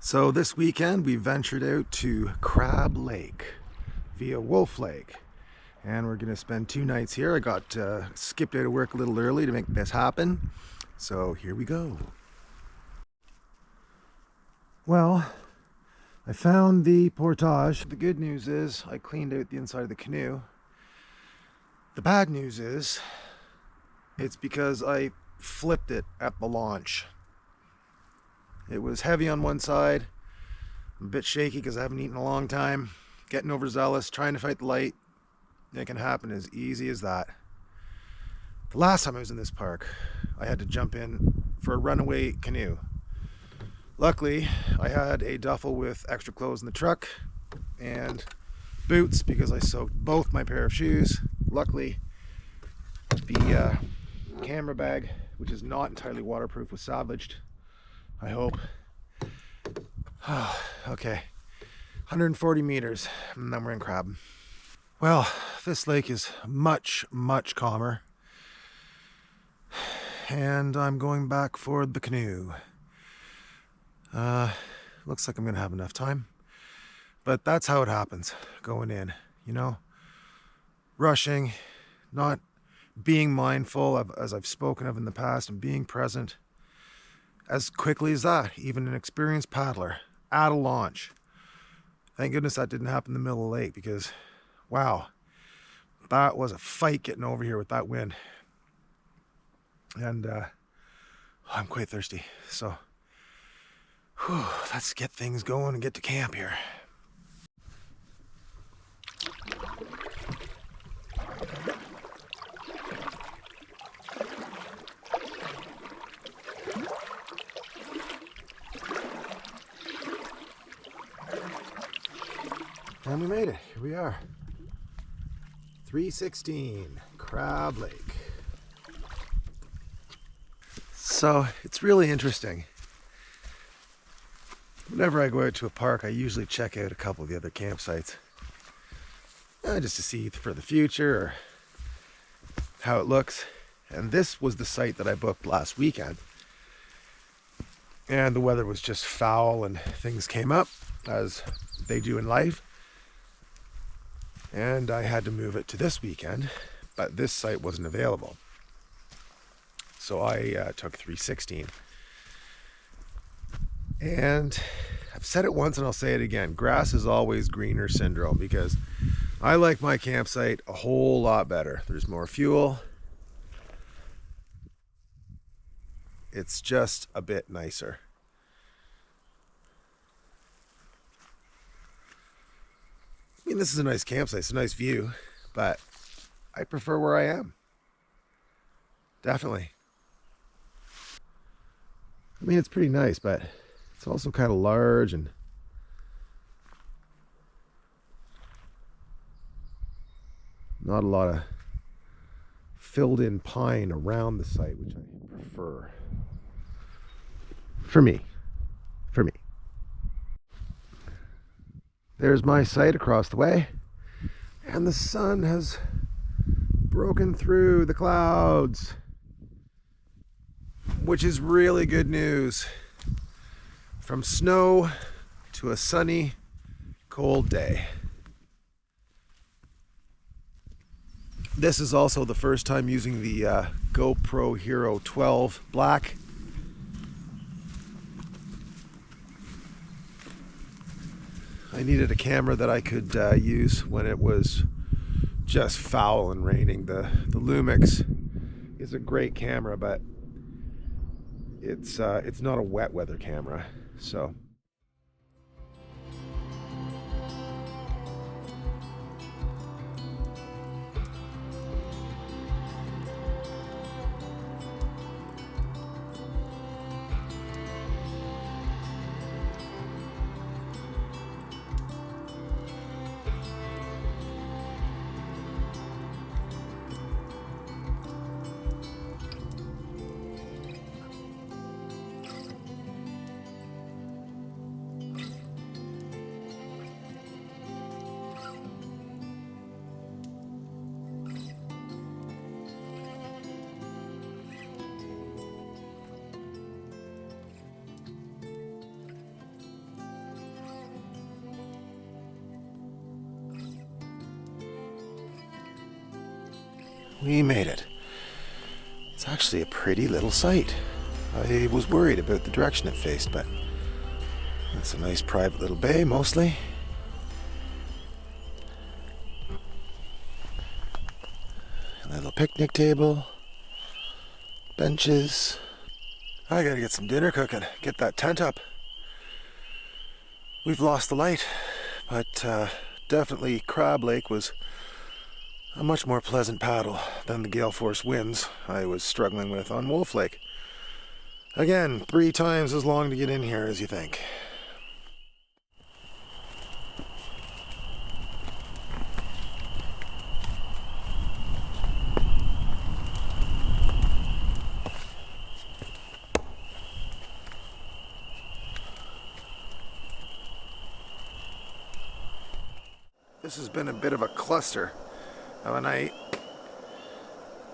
So this weekend we ventured out to Crab Lake via Wolf Lake, and we're gonna spend 2 nights here. I got skipped out of work a little early to make this happen, so here we go. Well, I found the portage. The good news is I cleaned out the inside of the canoe. The bad news is it's because I flipped it at the launch. It was heavy on one side. I'm a bit shaky because I haven't eaten in a long time. Getting overzealous, trying to fight the light. It can happen as easy as that. The last time I was in this park, I had to jump in for a runaway canoe. Luckily, I had a duffel with extra clothes in the truck and boots because I soaked both my pair of shoes. Luckily, the camera bag, which is not entirely waterproof, was salvaged. I hope. Okay, 140 meters, and then we're in Crab. Well, this lake is much, much calmer, and I'm going back for the canoe. Looks like I'm gonna have enough time, but that's how it happens going in, you know, rushing, not being mindful of, as I've spoken of in the past, and being present as quickly as that. Even an experienced paddler at a launch. Thank goodness that didn't happen in the middle of the lake, because wow, that was a fight getting over here with that wind. And I'm quite thirsty, so let's get things going and get to camp here. And we made it. Here we are. 316 Crab Lake. So it's really interesting. Whenever I go out to a park, I usually check out a couple of the other campsites. Just to see for the future or how it looks. And this was the site that I booked last weekend. And the weather was just foul and things came up, as they do in life. And I had to move it to this weekend, but this site wasn't available. So I took 316. And I've said it once and I'll say it again. Grass is always greener syndrome, because I like my campsite a whole lot better. There's more fuel. It's just a bit nicer. I mean, this is a nice campsite, it's a nice view, but I prefer where I am. Definitely. I mean, it's pretty nice, but it's also kind of large and not a lot of filled in pine around the site, which I prefer. For me. There's my site across the way, and the sun has broken through the clouds, which is really good news. From snow to a sunny, cold day. This is also the first time using the GoPro Hero 12 Black. I needed a camera that I could use when it was just foul and raining. The Lumix is a great camera, but it's not a wet weather camera. So We made it. It's actually a pretty little site. I was worried about the direction it faced, but it's a nice private little bay mostly. A little picnic table, benches. I gotta get some dinner cooking, get that tent up. We've lost the light, but definitely Crab Lake was a much more pleasant paddle than the gale force winds I was struggling with on Wolf Lake. Again, 3 times as long to get in here as you think. This has been a bit of a cluster of a night.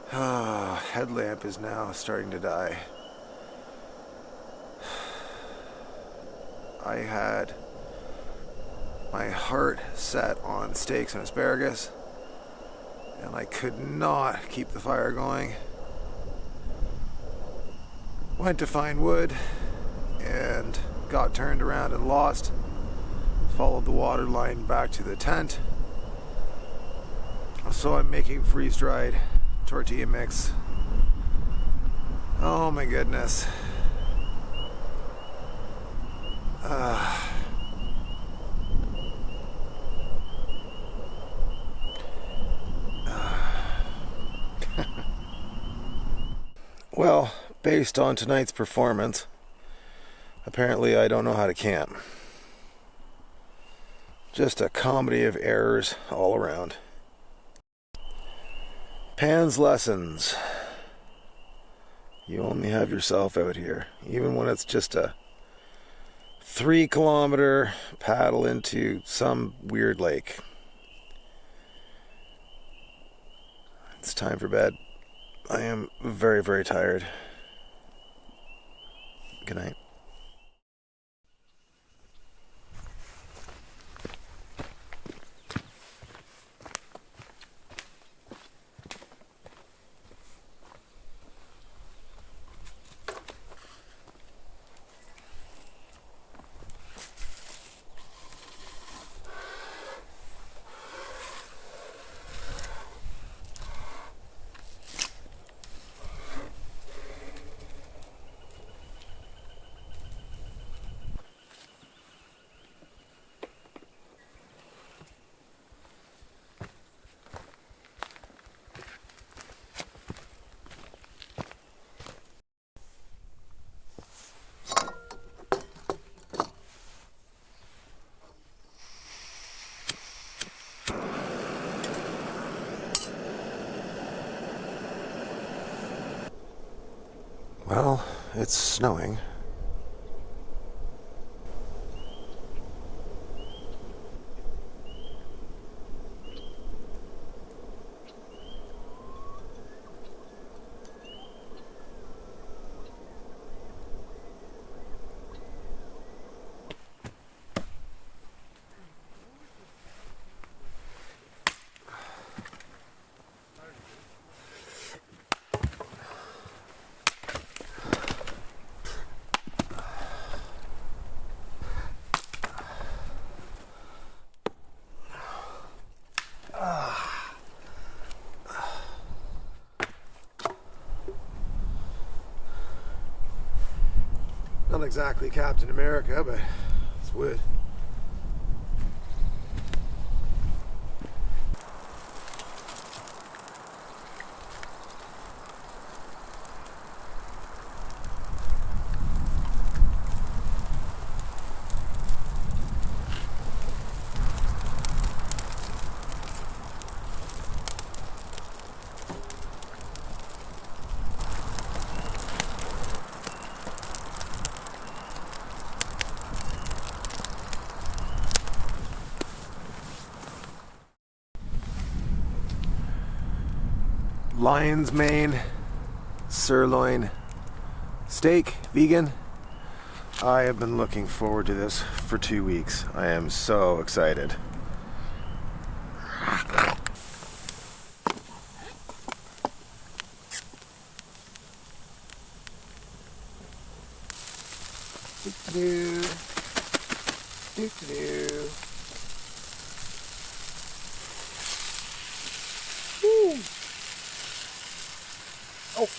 Headlamp is now starting to die. I had my heart set on steaks and asparagus, and I could not keep the fire going. Went to find wood and got turned around and lost. Followed the water line back to the tent. So I'm making freeze-dried tortilla mix. Oh my goodness. Well, based on tonight's performance, apparently I don't know how to camp. Just a comedy of errors all around. Pan's lessons. You only have yourself out here, even when it's just a 3-kilometer paddle into some weird lake. It's time for bed. I am very, very tired. Good night. Well, it's snowing. Not exactly Captain America, but it's wood. Lion's mane, sirloin, steak, vegan. I have been looking forward to this for 2 weeks. I am so excited. Do-do-do. Do-do-do. Woo. Oh.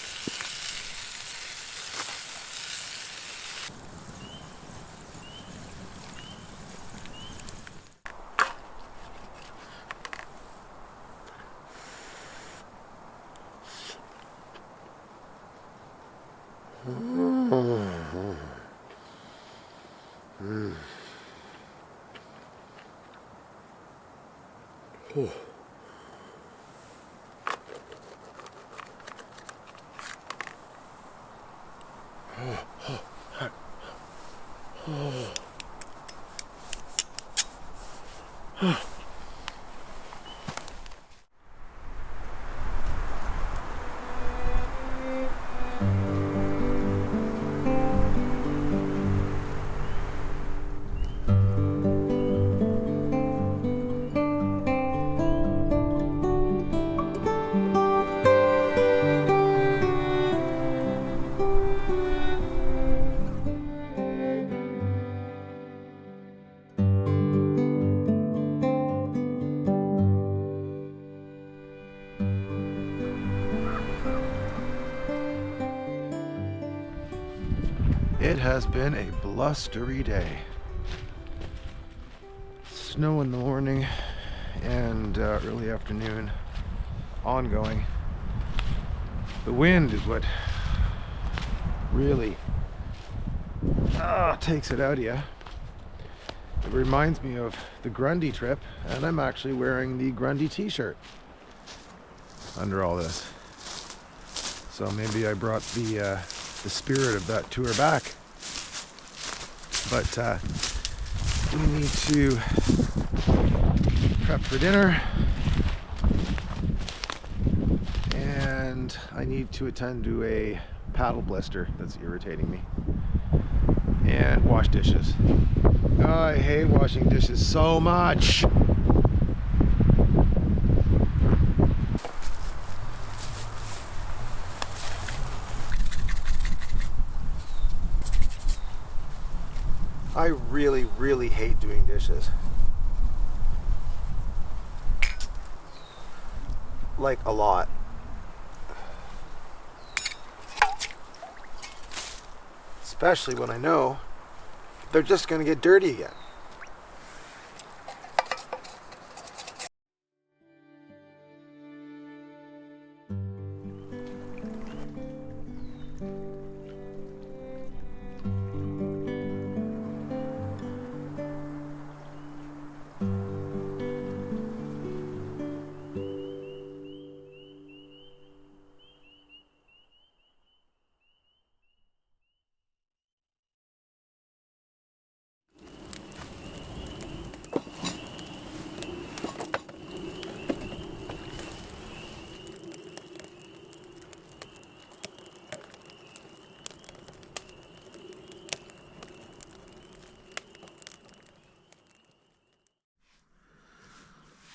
It has been a blustery day. Snow in the morning and early afternoon, ongoing. The wind is what really takes it out of you. It reminds me of the Grundy trip, and I'm actually wearing the Grundy t-shirt under all this. So maybe I brought the spirit of that tour back. But we need to prep for dinner, and I need to attend to a paddle blister that's irritating me, and wash dishes. I hate washing dishes so much. I really, really hate doing dishes. Like, a lot. Especially when I know they're just going to get dirty again.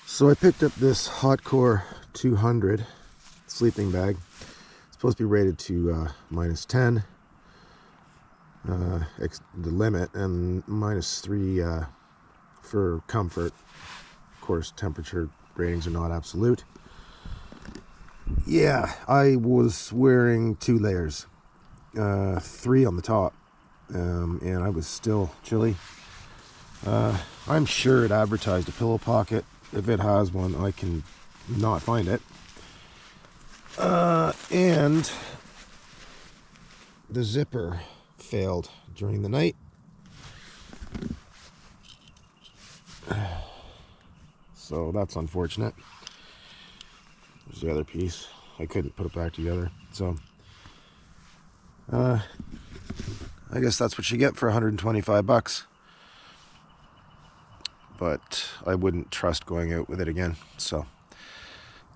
So I picked up this Hotcore 200 sleeping bag. It's supposed to be rated to -10, the limit, and -3 for comfort. Of course, temperature ratings are not absolute. Yeah, I was wearing 2 layers, 3 on the top, and I was still chilly. I'm sure it advertised a pillow pocket. If it has one, I can not find it. And the zipper failed during the night. So that's unfortunate. There's the other piece. I couldn't put it back together. So I guess that's what you get for 125 bucks. But I wouldn't trust going out with it again. So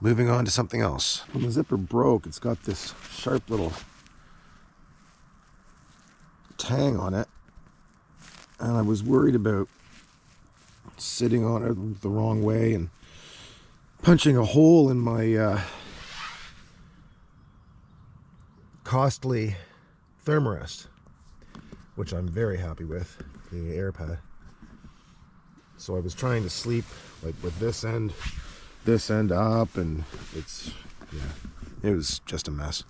moving on to something else. When the zipper broke, it's got this sharp little tang on it, and I was worried about sitting on it the wrong way and punching a hole in my costly Therm-a-Rest. which I'm very happy with, the air pad. So I was trying to sleep like with this end up, and it's, yeah, it was just a mess.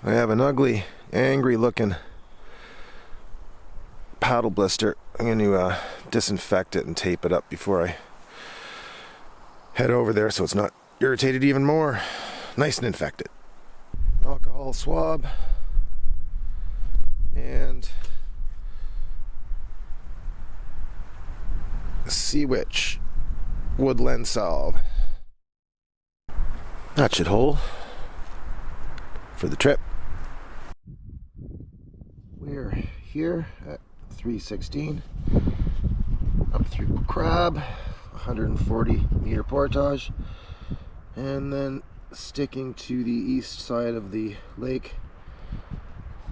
I have an ugly, angry looking paddle blister. I'm going to disinfect it and tape it up before I head over there so it's not irritated even more. Nice and infected. Alcohol swab and Sea Witch woodland salve. That should hold for the trip. We're here at 316 up through Crab, 140 meter portage, and then sticking to the east side of the lake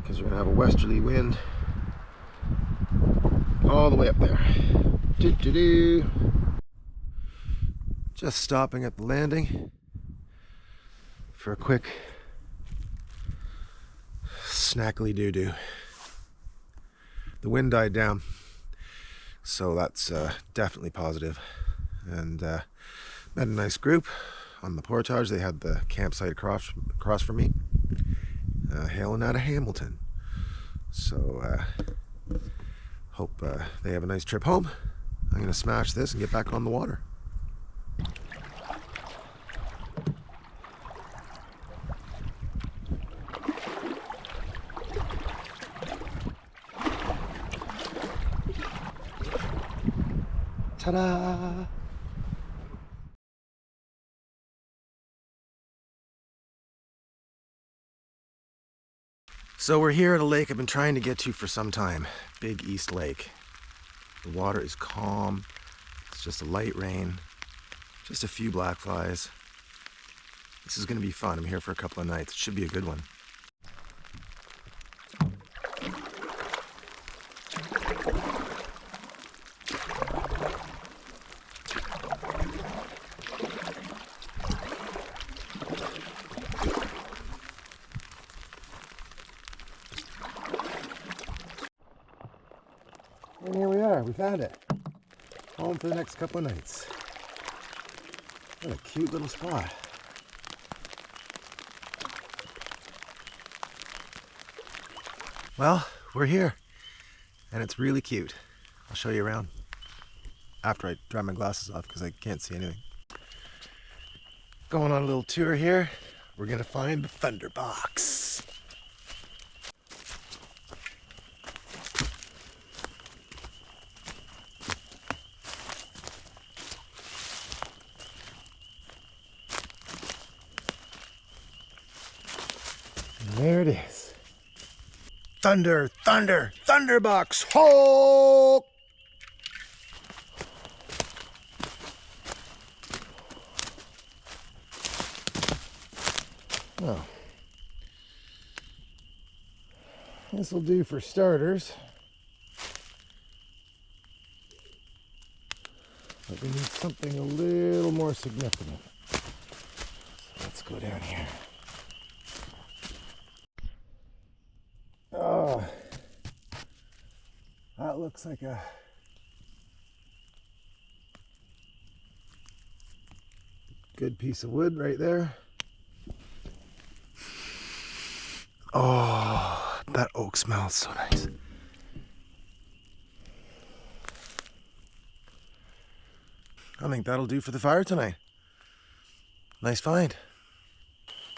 because we're going to have a westerly wind all the way up there. Doo-doo-doo. Just stopping at the landing for a quick snackly doo-doo. The wind died down, so that's definitely positive. And met a nice group on the portage. They had the campsite across from me, hailing out of Hamilton. So hope they have a nice trip home. I'm going to smash this and get back on the water. Ta-da! So we're here at a lake I've been trying to get to for some time. Big East Lake. The water is calm. It's just a light rain. Just a few black flies. This is going to be fun. I'm here for a couple of nights. It should be a good one. And here we are, we found it. Home for the next couple of nights. What a cute little spot. Well, we're here, and it's really cute. I'll show you around after I dry my glasses off because I can't see anything. Going on a little tour here. We're gonna find the Thunderbox. There it is. Thunder, thunder, Thunderbox, ho! Well, this will do for starters. But we need something a little more significant. So let's go down here. Oh, that looks like a good piece of wood right there. Oh, that oak smells so nice. I think that'll do for the fire tonight. Nice find.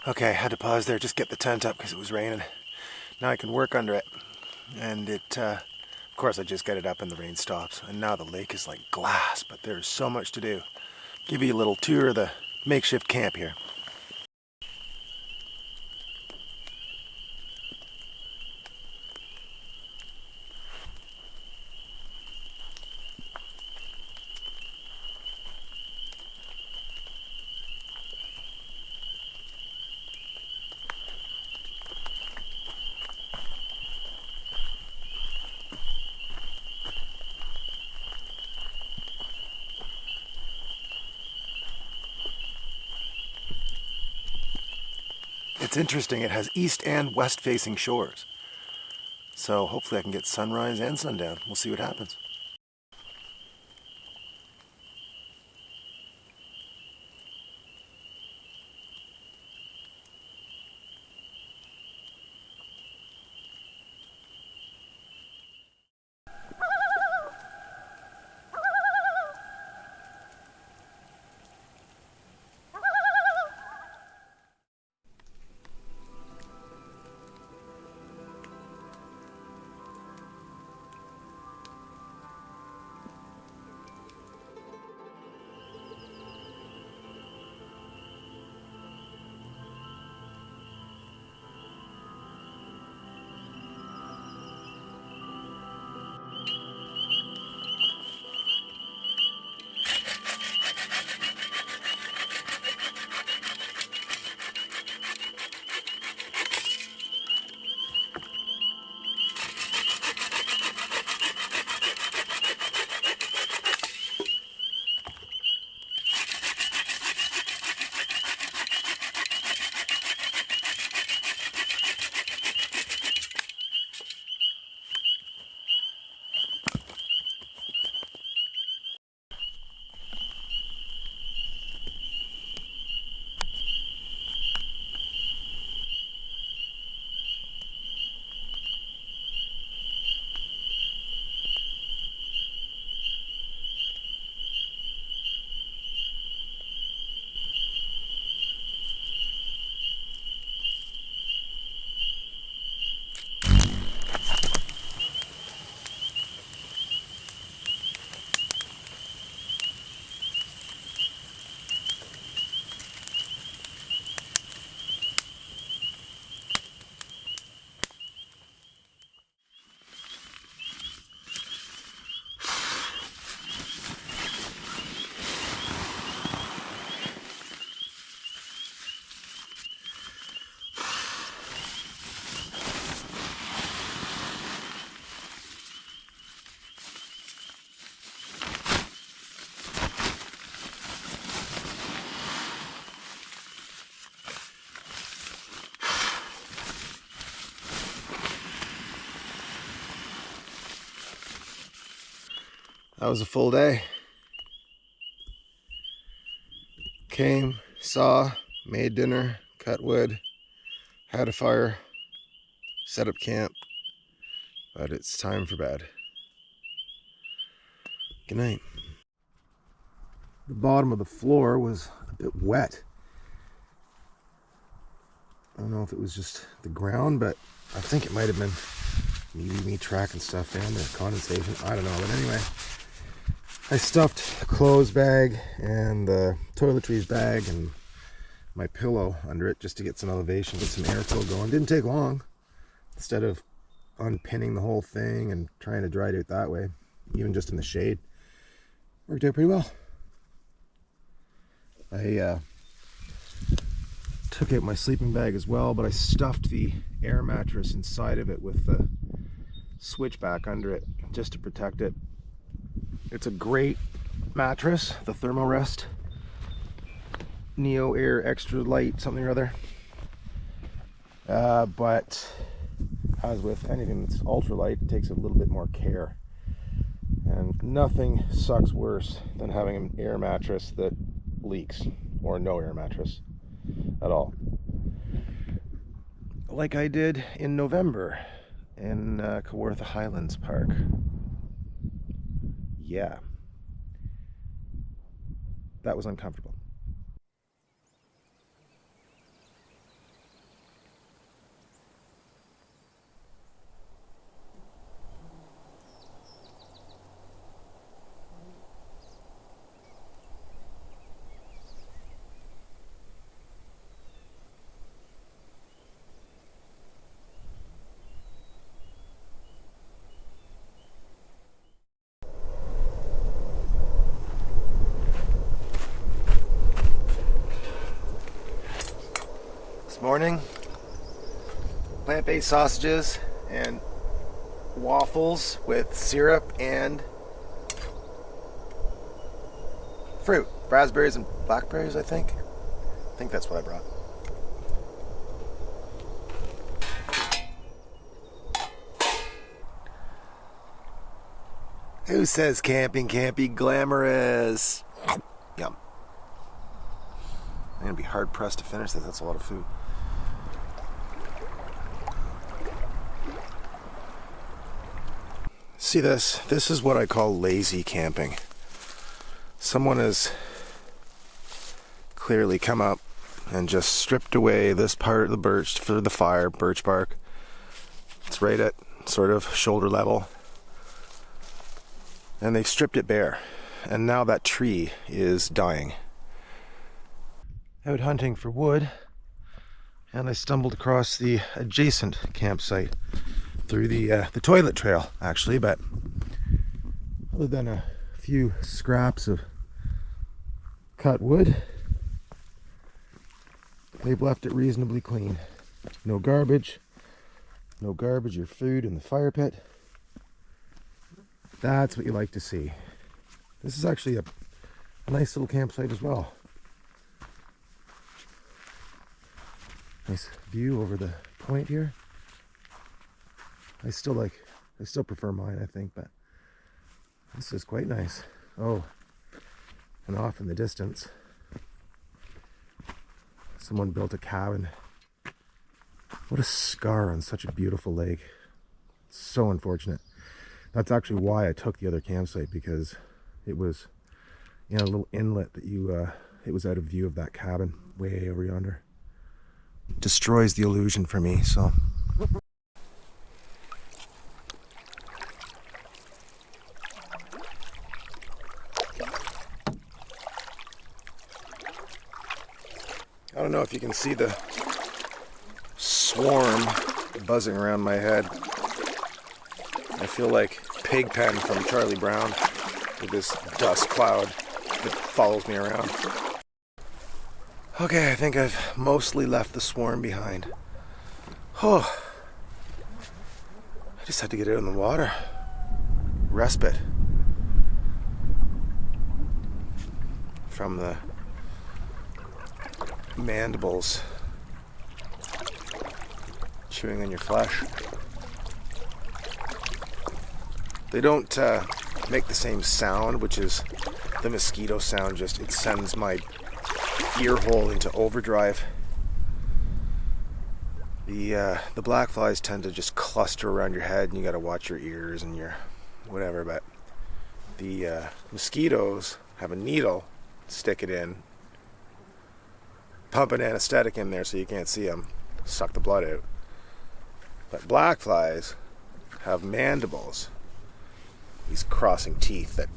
Okay, I had to pause there, just get the tent up because it was raining. Now I can work under it. And it, of course I just get it up and the rain stops. And now the lake is like glass, but there's so much to do. Give you a little tour of the makeshift camp here. It's interesting, it has east and west facing shores. So hopefully I can get sunrise and sundown. We'll see what happens. That was a full day. Came, saw, made dinner, cut wood, had a fire, set up camp, but it's time for bed. Good night. The bottom of the floor was a bit wet. I don't know if it was just the ground, but I think it might have been maybe me tracking stuff in or condensation. I don't know, but anyway. I stuffed the clothes bag and the toiletries bag and my pillow under it just to get some elevation, get some airflow going. Didn't take long. Instead of unpinning the whole thing and trying to dry it out that way, even just in the shade, worked out pretty well. I took out my sleeping bag as well, but I stuffed the air mattress inside of it with the Switchback under it just to protect it. It's a great mattress, the Therm-a-Rest NeoAir Xlite something or other. But as with anything that's ultralight, it takes a little bit more care. And nothing sucks worse than having an air mattress that leaks, or no air mattress at all. Like I did in November in Kawartha Highlands Park. Yeah, that was uncomfortable. This morning, plant-based sausages and waffles with syrup and fruit, raspberries and blackberries, I think that's what I brought. Who says camping can't be glamorous? Yum. I'm gonna be hard pressed to finish this. That's a lot of food. See this? This is what I call lazy camping. Someone has clearly come up and just stripped away this part of the birch for the fire, birch bark. It's right at sort of shoulder level. And they've stripped it bare. And now that tree is dying. Out hunting for wood, and I stumbled across the adjacent campsite through the toilet trail, actually, but other than a few scraps of cut wood, they've left it reasonably clean. No garbage or food in the fire pit. That's what you like to see. This is actually a nice little campsite as well. Nice view over the point here. I still prefer mine, I think, but this is quite nice. Oh, and off in the distance, someone built a cabin. What a scar on such a beautiful lake. So unfortunate. That's actually why I took the other campsite, because it was in a little inlet that it was out of view of that cabin way over yonder. Destroys the illusion for me, so. I don't know if you can see the swarm buzzing around my head. I feel like Pigpen from Charlie Brown with this dust cloud that follows me around. Okay, I think I've mostly left the swarm behind. Oh, I just had to get out in the water. Respite from the mandibles chewing on your flesh. They don't make the same sound, which is the mosquito sound. Just it sends my ear hole into overdrive. The black flies tend to just cluster around your head, and you got to watch your ears and your whatever. But the mosquitoes have a needle, stick it in, pump an anesthetic in there so you can't see them, suck the blood out. But black flies have mandibles, these crossing teeth that,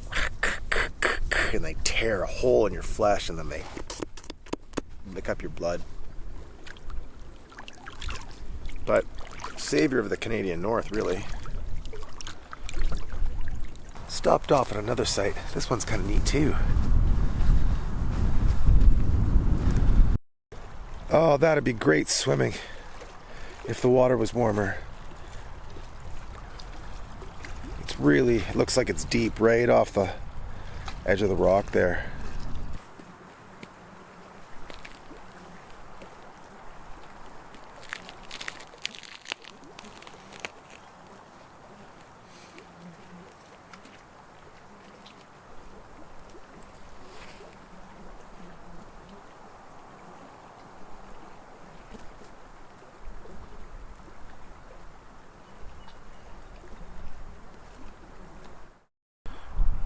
and they tear a hole in your flesh, and then they lick up your blood. But savior of the Canadian North, really. Stopped off at another site. This one's kind of neat too. Oh, that'd be great swimming if the water was warmer. It looks like it's deep right off the edge of the rock there.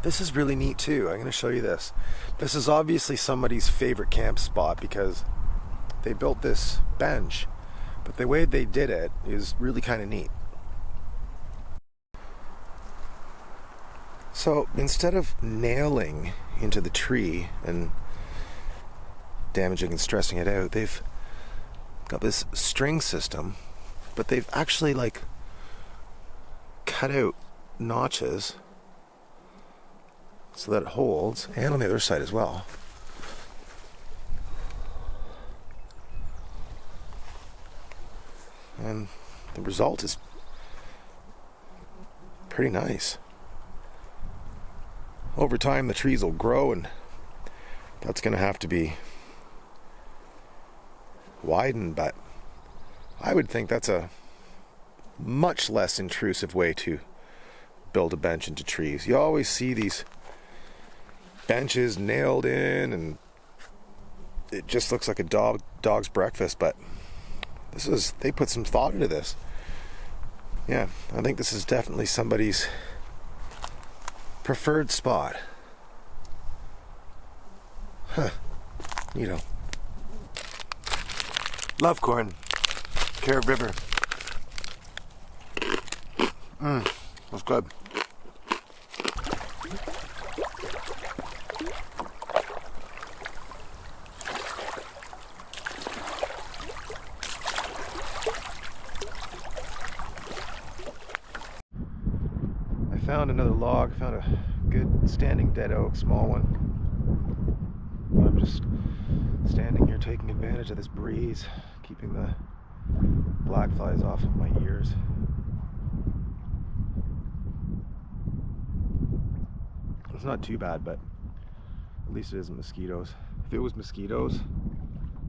This is really neat too. I'm going to show you this. This is obviously somebody's favorite camp spot because they built this bench, but the way they did it is really kind of neat. So instead of nailing into the tree and damaging and stressing it out, they've got this string system, but they've actually like cut out notches so that it holds, and on the other side as well. And the result is pretty nice. Over time the trees will grow, and that's going to have to be widened, but I would think that's a much less intrusive way to build a bench into trees. You always see these benches nailed in, and it just looks like a dog's breakfast, but they put some thought into this. Yeah, I think this is definitely somebody's preferred spot. Huh. Neato. Love corn. Carib River. That's good. I found another log, found a good standing dead oak, small one. I'm just standing here taking advantage of this breeze, keeping the black flies off of my ears. It's not too bad, but at least it isn't mosquitoes. If it was mosquitoes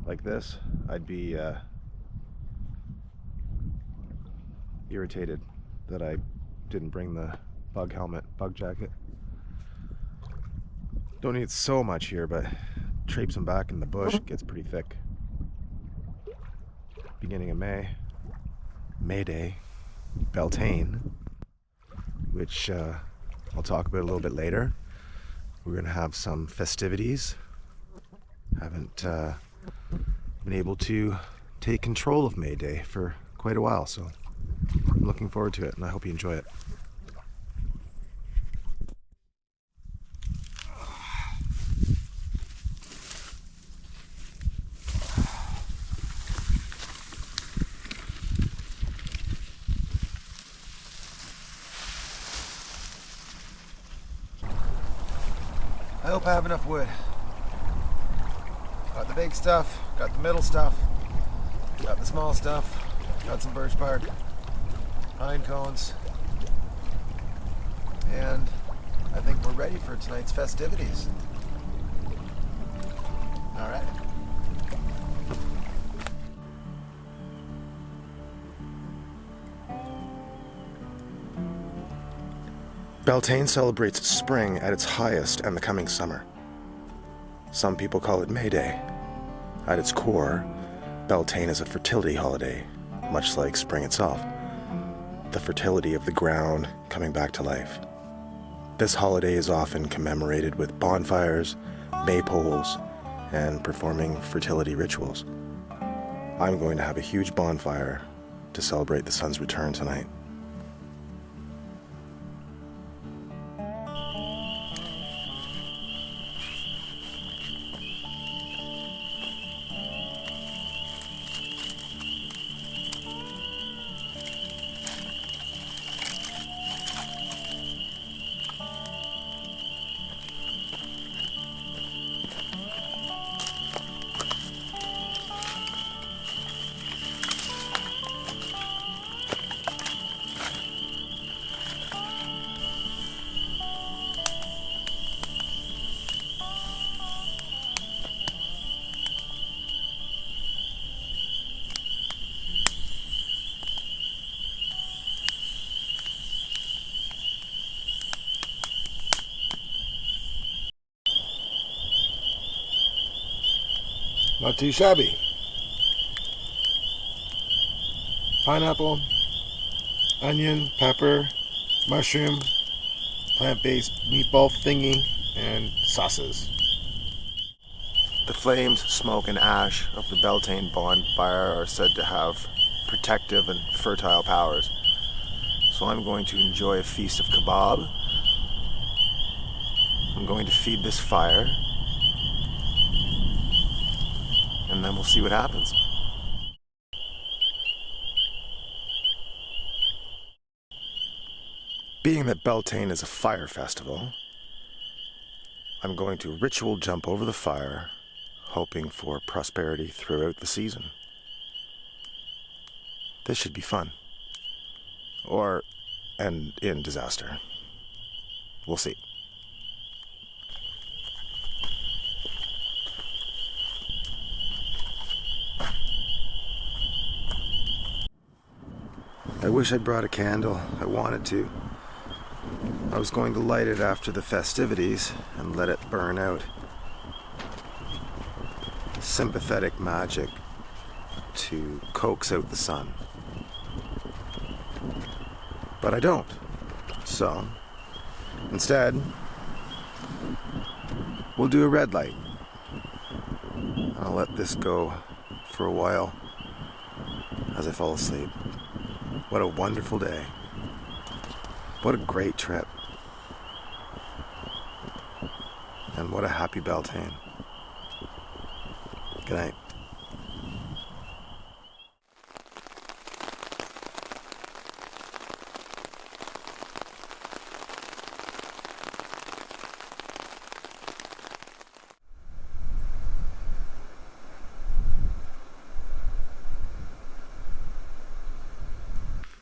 like this, I'd be irritated that I didn't bring the bug helmet, bug jacket. Don't need so much here, but traipsing back in the bush gets pretty thick. Beginning of May Day, Beltane, which I'll talk about a little bit later. We're gonna have some festivities. Haven't been able to take control of May Day for quite a while, so I'm looking forward to it, and I hope you enjoy it. I hope I have enough wood. Got the big stuff, got the middle stuff, got the small stuff, got some birch bark, pine cones, and I think we're ready for tonight's festivities. All right. Beltane celebrates spring at its highest and the coming summer. Some people call it May Day. At its core, Beltane is a fertility holiday, much like spring itself. The fertility of the ground coming back to life. This holiday is often commemorated with bonfires, maypoles, and performing fertility rituals. I'm going to have a huge bonfire to celebrate the sun's return tonight. Not too shabby. Pineapple, onion, pepper, mushroom, plant-based meatball thingy, and sauces. The flames, smoke, and ash of the Beltane bonfire are said to have protective and fertile powers. So I'm going to enjoy a feast of kebab. I'm going to feed this fire, and then we'll see what happens. Being that Beltane is a fire festival, I'm going to ritual jump over the fire, hoping for prosperity throughout the season. This should be fun. Or end in disaster. We'll see. I wish I'd brought a candle. I wanted to. I was going to light it after the festivities and let it burn out. Sympathetic magic to coax out the sun. But I don't. So, instead, we'll do a red light. I'll let this go for a while as I fall asleep. What a wonderful day. What a great trip. And what a happy Beltane. Good night.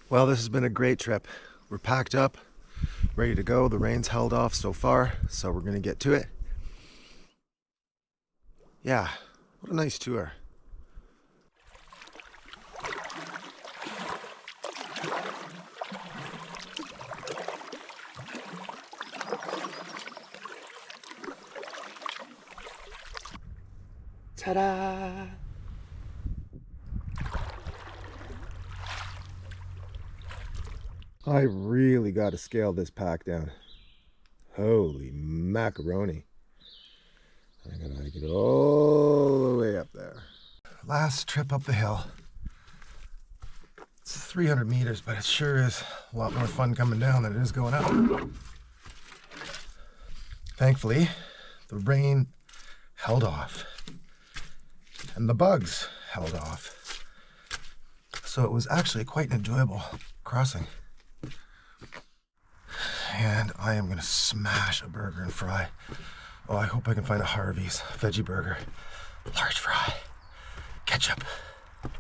Well, this has been a great trip. We're packed up, ready to go. The rain's held off so far, so we're gonna get to it. Yeah, what a nice tour. Ta-da! I really got to scale this pack down. Holy macaroni. I gotta get all the way up there. Last trip up the hill. It's 300 meters, but it sure is a lot more fun coming down than it is going up. Thankfully, the rain held off and the bugs held off. So it was actually quite an enjoyable crossing. And I am gonna smash a burger and fry. Oh, I hope I can find a Harvey's veggie burger. Large fry. Ketchup. And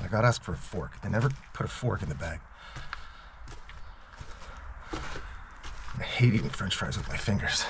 I gotta ask for a fork. They never put a fork in the bag. I hate eating French fries with my fingers.